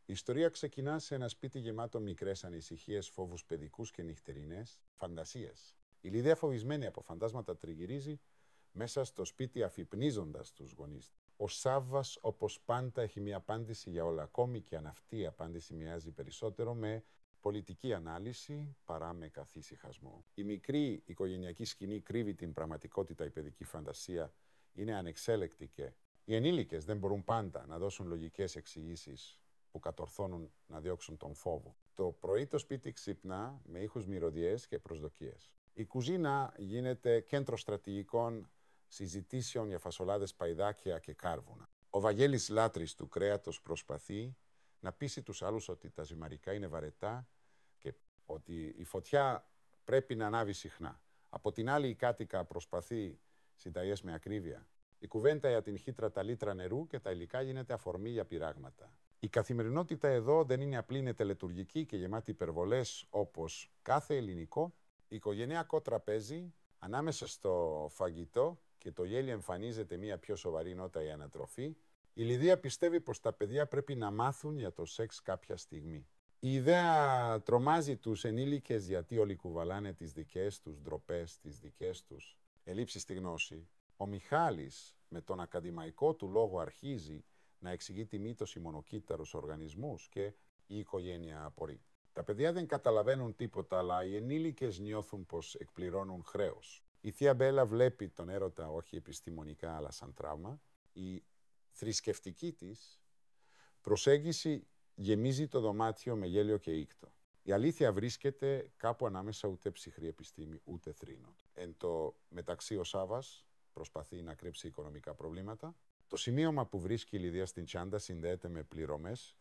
Η ιστορία ξεκινά σε ένα σπίτι γεμάτο μικρές ανησυχίες, φόβους παιδικούς και νυχτερινές φαντασίες. Η Λιδία, φοβισμένη από φαντάσματα, τριγυρίζει μέσα στο σπίτι αφυπνίζοντας τους γονείς. Ο Σάββας, όπως πάντα, έχει μια απάντηση για όλα, ακόμη και αν αυτή η απάντηση μοιάζει περισσότερο με πολιτική ανάλυση παρά με καθησυχασμό. Η μικρή οικογενειακή σκηνή κρύβει την πραγματικότητα, η παιδική φαντασία είναι ανεξέλεκτη και οι ενήλικες δεν μπορούν πάντα να δώσουν λογικές εξηγήσεις που κατορθώνουν να διώξουν τον φόβο. Το πρωί το σπίτι ξυπνά με ήχους μυρωδιές και προσδοκίες. Η κουζίνα γίνεται κέντρο στρατηγικών συζητήσεων για φασολάδες, παϊδάκια και κάρβουνα. Ο Βαγγέλης, λάτρης του κρέατος, προσπαθεί να πείσει τους άλλους ότι τα ζυμαρικά είναι βαρετά και ότι η φωτιά πρέπει να ανάβει συχνά. Από την άλλη, η κάτοικα προσπαθεί συνταγές με ακρίβεια. Η κουβέντα για την χύτρα, τα λίτρα νερού και τα υλικά γίνεται αφορμή για πειράγματα. Η καθημερινότητα εδώ δεν είναι απλή, είναι τελετουργική και γεμάτη υπερβολές, όπως κάθε ελληνικό οικογενειακό τραπέζι, ανάμεσα στο φαγητό και το γέλιο εμφανίζεται μια πιο σοβαρή νότα, η ανατροφή. Η Λιδία πιστεύει πως τα παιδιά πρέπει να μάθουν για το σεξ κάποια στιγμή. Η ιδέα τρομάζει τους ενήλικες γιατί όλοι κουβαλάνε τις δικές τους ντροπές, τις δικές τους ελλείψεις στη γνώση. Ο Μιχάλης με τον ακαδημαϊκό του λόγο αρχίζει να εξηγεί τη μύτωση μονοκύτταρους οργανισμούς και η οικογένεια απορεί. Τα παιδιά δεν καταλαβαίνουν τίποτα, αλλά οι ενήλικες νιώθουν πως εκπληρώνουν χρέος. Η θεία Μπέλα βλέπει τον έρωτα όχι επιστημονικά αλλά σαν τραύμα. Η θρησκευτική της προσέγγιση γεμίζει το δωμάτιο με γέλιο και ήκτο. Η αλήθεια βρίσκεται κάπου ανάμεσα, ούτε ψυχρή επιστήμη ούτε θρήνο. Εν τω μεταξύ ο Σάββας προσπαθεί να κρύψει οικονομικά προβλήματα. Το σημείωμα που βρίσκει η Λιδία στην τσάντα συνδέεται με πληρωμές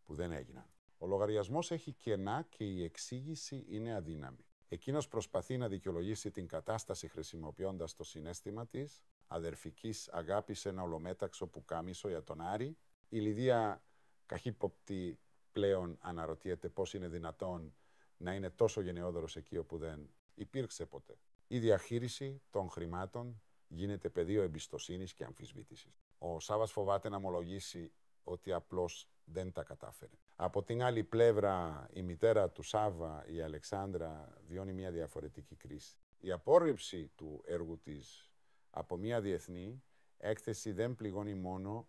που δεν έγιναν. Ο λογαριασμός έχει κενά και η εξήγηση είναι αδύναμη. Εκείνος προσπαθεί να δικαιολογήσει την κατάσταση χρησιμοποιώντας το συναίσθημα της αδερφικής αγάπης σε ένα ολομέταξο πουκάμισο για τον Άρη. Η Λιδία, καχύποπτη πλέον, αναρωτιέται πώς είναι δυνατόν να είναι τόσο γενναιόδωρος εκεί όπου δεν υπήρξε ποτέ. Η διαχείριση των χρημάτων γίνεται πεδίο εμπιστοσύνης και αμφισβήτησης. Ο Σάββας φοβάται να ομολογήσει ότι απλώς δεν τα κατάφερε. Από την άλλη πλευρά, η μητέρα του Σάββα, η Αλεξάνδρα, βιώνει μια διαφορετική κρίση. Η απόρριψη του έργου της από μια διεθνή έκθεση δεν πληγώνει μόνο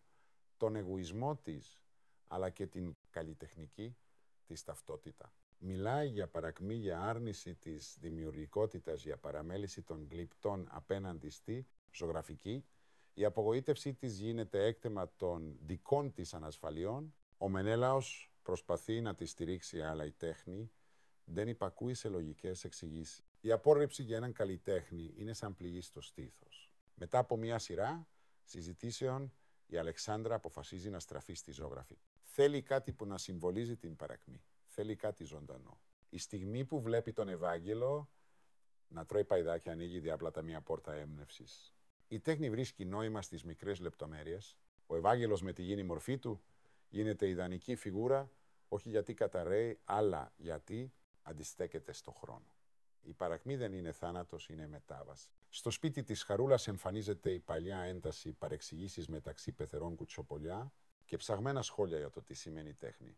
τον εγωισμό της, αλλά και την καλλιτεχνική της ταυτότητα. Μιλάει για παρακμή, για άρνηση της δημιουργικότητας, για παραμέληση των γλυπτών απέναντι στη ζωγραφική. Η απογοήτευσή της γίνεται έκτεμα των δικών της ανασφαλιών. Ο Μενέλαος προσπαθεί να τη στηρίξει, αλλά η τέχνη δεν υπακούει σε λογικές εξηγήσεις. Η απόρριψη για έναν καλλιτέχνη είναι σαν πληγή στο στήθος. Μετά από μια σειρά συζητήσεων, η Αλεξάνδρα αποφασίζει να στραφεί στη ζωγραφή. Θέλει κάτι που να συμβολίζει την παρακμή. Θέλει κάτι ζωντανό. Η στιγμή που βλέπει τον Ευάγγελο να τρώει παϊδάκια, ανοίγει διάπλατα μια πόρτα έμπνευσης. Η τέχνη βρίσκει νόημα στις μικρές λεπτομέρειες. Ο Ευάγγελος με τη γήινη μορφή του γίνεται ιδανική φιγούρα, όχι γιατί καταραίει, αλλά γιατί αντιστέκεται στο χρόνο. Η παρακμή δεν είναι θάνατος, είναι μετάβαση. Στο σπίτι της Χαρούλας εμφανίζεται η παλιά ένταση, παρεξηγήσεις μεταξύ πεθερών κουτσοπολιά και ψαγμένα σχόλια για το τι σημαίνει τέχνη.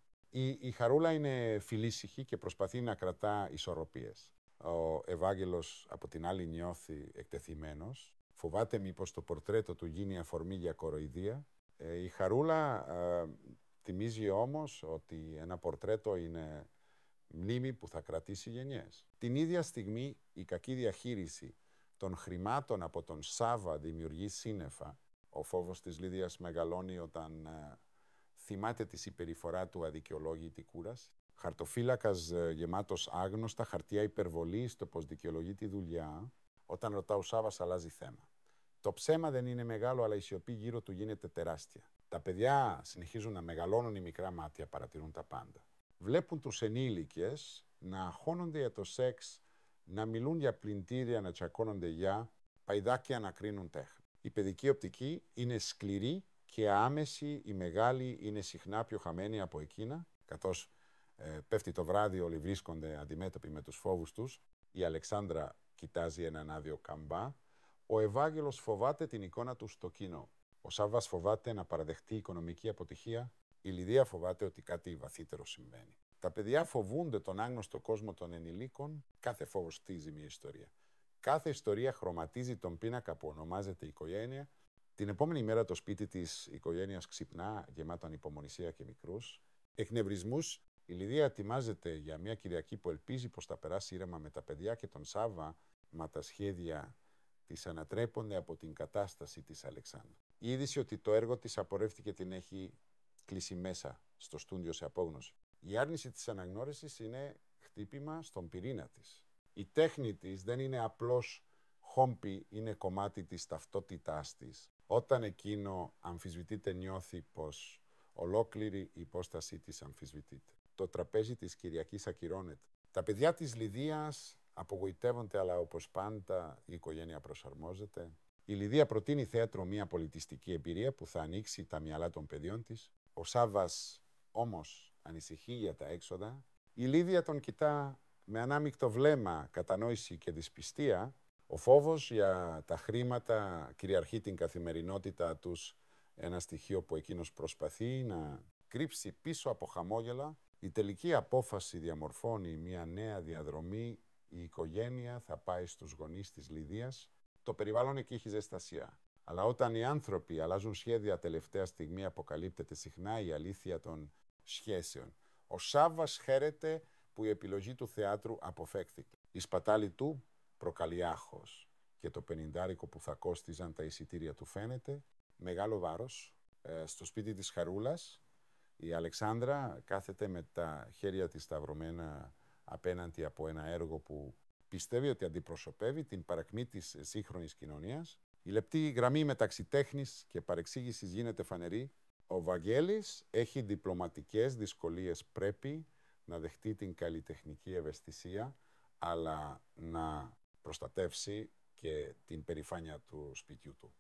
Η Χαρούλα είναι φιλήσυχη και προσπαθεί να κρατά ισορροπίες. Ο Ευάγγελος από την άλλη νιώθει εκτεθειμένος. Φοβάται μήπως το πορτρέτο του γίνει αφορμή για κοροϊδία. Η Χαρούλα θυμίζει όμως ότι ένα πορτρέτο είναι μνήμη που θα κρατήσει γενιές. Την ίδια στιγμή η κακή διαχείριση των χρημάτων από τον Σάββα δημιουργεί σύννεφα. Ο φόβος της Λίδιας μεγαλώνει όταν θυμάται τη συμπεριφορά του αδικαιολόγητη κούραση. Χαρτοφύλακας γεμάτος άγνωστα, χαρτιά υπερβολή στο πως δικαιολογεί τη δουλειά. Όταν ρωτά ο Σάββας, αλλάζει θέμα. Το ψέμα δεν είναι μεγάλο, αλλά η σιωπή γύρω του γίνεται τεράστια. Τα παιδιά συνεχίζουν να μεγαλώνουν, οι μικρά μάτια παρατηρούν τα πάντα. Βλέπουν τους ενήλικες να αγχώνονται για το σεξ, να μιλούν για πλυντήρια, να τσακώνονται για παϊδάκια, να κρίνουν τέχνη. Η παιδική οπτική είναι σκληρή και άμεση, οι μεγάλοι είναι συχνά πιο χαμένοι από εκείνα, καθώς πέφτει το βράδυ, όλοι βρίσκονται αντιμέτωποι με τους φόβους τους. Η Αλεξάνδρα κοιτάζει έναν άδειο καμπά. Ο Ευάγγελος φοβάται την εικόνα του στο κοινό. Ο Σάββας φοβάται να παραδεχτεί οικονομική αποτυχία. Η Λιδία φοβάται ότι κάτι βαθύτερο συμβαίνει. Τα παιδιά φοβούνται τον άγνωστο κόσμο των ενηλίκων. Κάθε φόβος χτίζει μια ιστορία. Κάθε ιστορία χρωματίζει τον πίνακα που ονομάζεται οικογένεια. Την επόμενη μέρα το σπίτι της οικογένειας ξυπνά, γεμάτο ανυπομονησία και μικρούς εκνευρισμούς. Η Λιδία ετοιμάζεται για μια Κυριακή που ελπίζει πως θα περάσει ήρεμα με τα παιδιά και τον Σάββα, μα τα σχέδια της ανατρέπονται από την κατάσταση της Αλεξάνδρου. Η είδηση ότι το έργο της απορρεύτηκε την έχει κλείσει μέσα στο στούντιο σε απόγνωση. Η άρνηση της αναγνώρισης είναι χτύπημα στον πυρήνα της. Η τέχνη της δεν είναι απλώς χόμπι, είναι κομμάτι της ταυτότητάς της. Όταν εκείνο αμφισβητείται, νιώθει πως ολόκληρη η υπόστασή της αμφισβητείται. Το τραπέζι της Κυριακής ακυρώνεται. Τα παιδιά της Λιδίας απογοητεύονται, αλλά όπως πάντα η οικογένεια προσαρμόζεται. Η Λιδία προτείνει θέατρο μια πολιτιστική εμπειρία που θα ανοίξει τα μυαλά των παιδιών της. Ο Σάββας όμως ανησυχεί για τα έξοδα. Η Λίδια τον κοιτά με ανάμεικτο βλέμμα, κατανόηση και δυσπιστία. Ο φόβος για τα χρήματα κυριαρχεί την καθημερινότητά τους, ένα στοιχείο που εκείνος προσπαθεί να κρύψει πίσω από χαμόγελα. Η τελική απόφαση διαμορφώνει μια νέα διαδρομή. Η οικογένεια θα πάει στους γονείς της Λιδίας. Το περιβάλλον εκεί έχει ζεστασία. Αλλά όταν οι άνθρωποι αλλάζουν σχέδια τελευταία στιγμή, αποκαλύπτεται συχνά η αλήθεια των σχέσεων. Ο Σάββας χαίρεται που η επιλογή του θεάτρου αποφεύθηκε. Η σπατάλη του προκαλεί άγχος και το 50 που θα κόστιζαν τα εισιτήρια του φαίνεται μεγάλο βάρος. Στο σπίτι της Χαρούλας η Αλεξάνδρα κάθεται με τα χέρια της σταυρωμένα απέναντι από ένα έργο που πιστεύει ότι αντιπροσωπεύει την παρακμή της σύγχρονης κοινωνίας. Η λεπτή γραμμή μεταξύ τέχνης και παρεξήγησης γίνεται φανερή. Ο Βαγγέλης έχει διπλωματικές δυσκολίες. Πρέπει να δεχτεί την καλλιτεχνική ευαισθησία, αλλά να προστατεύσει και την περηφάνεια του σπιτιού του.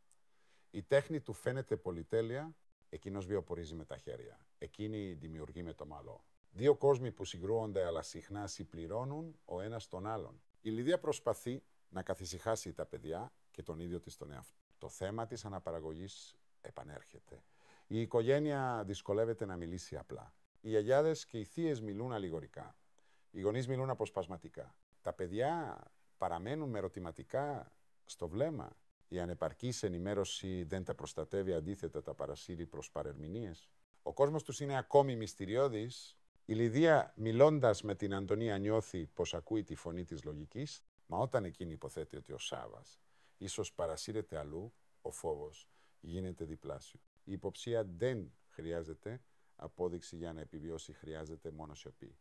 Η τέχνη του φαίνεται πολυτέλεια, εκείνος βιοπορίζει με τα χέρια. Εκείνη δημιουργεί με το μυαλό. Δύο κόσμοι που συγκρούονται, αλλά συχνά συμπληρώνουν ο ένας τον άλλον. Η Λιδία προσπαθεί να καθησυχάσει τα παιδιά και τον ίδιο της τον εαυτό. Το θέμα της αναπαραγωγής επανέρχεται. Η οικογένεια δυσκολεύεται να μιλήσει απλά. Οι γιαγιάδες και οι θείες μιλούν αλληγορικά. Οι γονείς μιλούν αποσπασματικά. Τα παιδιά παραμένουν με ερωτηματικά στο βλέμμα. Η ανεπαρκής ενημέρωση δεν τα προστατεύει, αντίθετα τα παρασύρει προς παρερμηνίες. Ο κόσμος τους είναι ακόμη μυστηριώδης. Η Λιδία, μιλώντας με την Αντωνία, νιώθει πως ακούει τη φωνή της λογικής, μα όταν εκείνη υποθέτει ότι ο Σάββας ίσως παρασύρεται αλλού, ο φόβος γίνεται διπλάσιο. Η υποψία δεν χρειάζεται απόδειξη για να επιβιώσει, χρειάζεται μόνο σιωπή.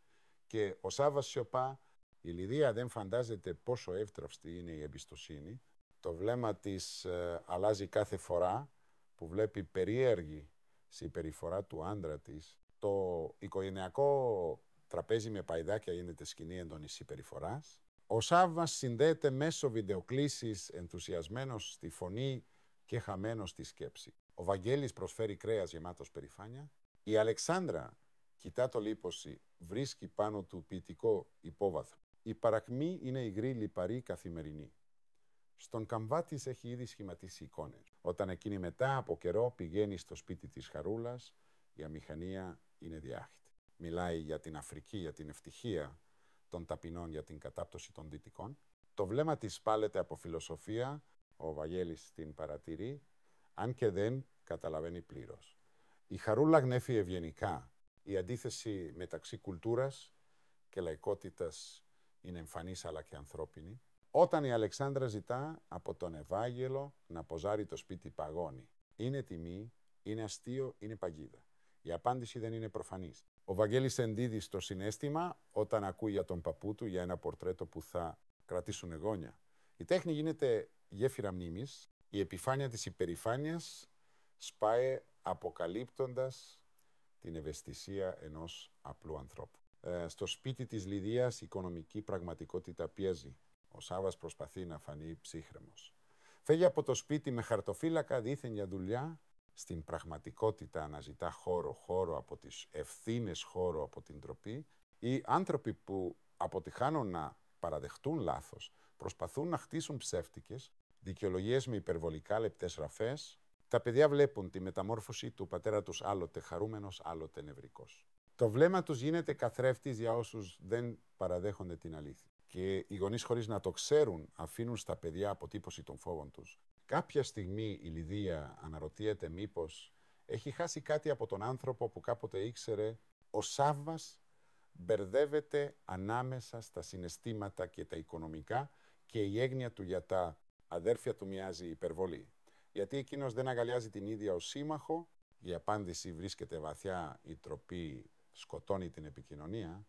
Και ο Σάββας σιωπά, η Λιδία δεν φαντάζεται πόσο εύτραυστη είναι η εμπιστοσύνη. Το βλέμμα της αλλάζει κάθε φορά που βλέπει περίεργη συμπεριφορά του άντρα της. Το οικογενειακό τραπέζι με παϊδάκια γίνεται σκηνή έντονης συμπεριφοράς. Ο Σάββας συνδέεται μέσω βιντεοκλήσης, ενθουσιασμένος στη φωνή και χαμένος στη σκέψη. Ο Βαγγέλης προσφέρει κρέας γεμάτος περηφάνεια. Η Αλεξάνδρα κοιτά το λίπωση, βρίσκει πάνω του ποιητικό υπόβαθρο. Η παρακμή είναι υγρή, λιπαρή, καθημερινή. Στον καμβά της έχει ήδη σχηματίσει εικόνες. Όταν εκείνη μετά από καιρό πηγαίνει στο σπίτι της Χαρούλας, η αμηχανία είναι διάχυτη. Μιλάει για την Αφρική, για την ευτυχία των ταπεινών, για την κατάπτωση των δυτικών. Το βλέμμα της πάλεται από φιλοσοφία, ο Βαγγέλης την παρατηρεί, αν και δεν καταλαβαίνει πλήρως. Η Χαρούλα γνέφει ευγενικά. Η αντίθεση μεταξύ κουλτούρας και λαϊκότητας είναι εμφανής αλλά και ανθρώπινη. Όταν η Αλεξάνδρα ζητά από τον Ευάγγελο να ποζάρει το σπίτι, παγώνει. Είναι τιμή, είναι αστείο, είναι παγίδα. Η απάντηση δεν είναι προφανής. Ο Βαγγέλης ενδίδει στο συναίσθημα όταν ακούει για τον παππού του, για ένα πορτρέτο που θα κρατήσουν εγγόνια. Η τέχνη γίνεται γέφυρα μνήμης. Η επιφάνεια της υπερηφάνειας σπάει αποκαλύπτοντας την ευαισθησία ενός απλού ανθρώπου. Στο σπίτι της Λιδίας η οικονομική πραγματικότητα πιέζει. Ο Σάββας προσπαθεί να φανεί ψύχρεμος. Φεύγει από το σπίτι με χαρτοφύλακα δήθεν για δουλειά. Στην πραγματικότητα αναζητά χώρο από τις ευθύνες, χώρο από την ντροπή. Οι άνθρωποι που αποτυχάνουν να παραδεχτούν λάθος προσπαθούν να χτίσουν ψεύτικες δικαιολογίες με υπερβολικά λεπτές ραφές. Τα παιδιά βλέπουν τη μεταμόρφωση του πατέρα τους άλλοτε χαρούμενος, άλλοτε νευρικός. Το βλέμμα τους γίνεται καθρέφτης για όσους δεν παραδέχονται την αλήθεια. Και οι γονείς, χωρίς να το ξέρουν, αφήνουν στα παιδιά αποτύπωση των φόβων τους. Κάποια στιγμή η Λιδία αναρωτιέται μήπως έχει χάσει κάτι από τον άνθρωπο που κάποτε ήξερε. Ο Σάββας μπερδεύεται ανάμεσα στα συναισθήματα και τα οικονομικά και η έγνοια του για τα αδέρφια του μοιάζει υπερβολή. Γιατί εκείνος δεν αγκαλιάζει την ίδια ως σύμμαχο, η απάντηση βρίσκεται βαθιά, η τροπή σκοτώνει την επικοινωνία.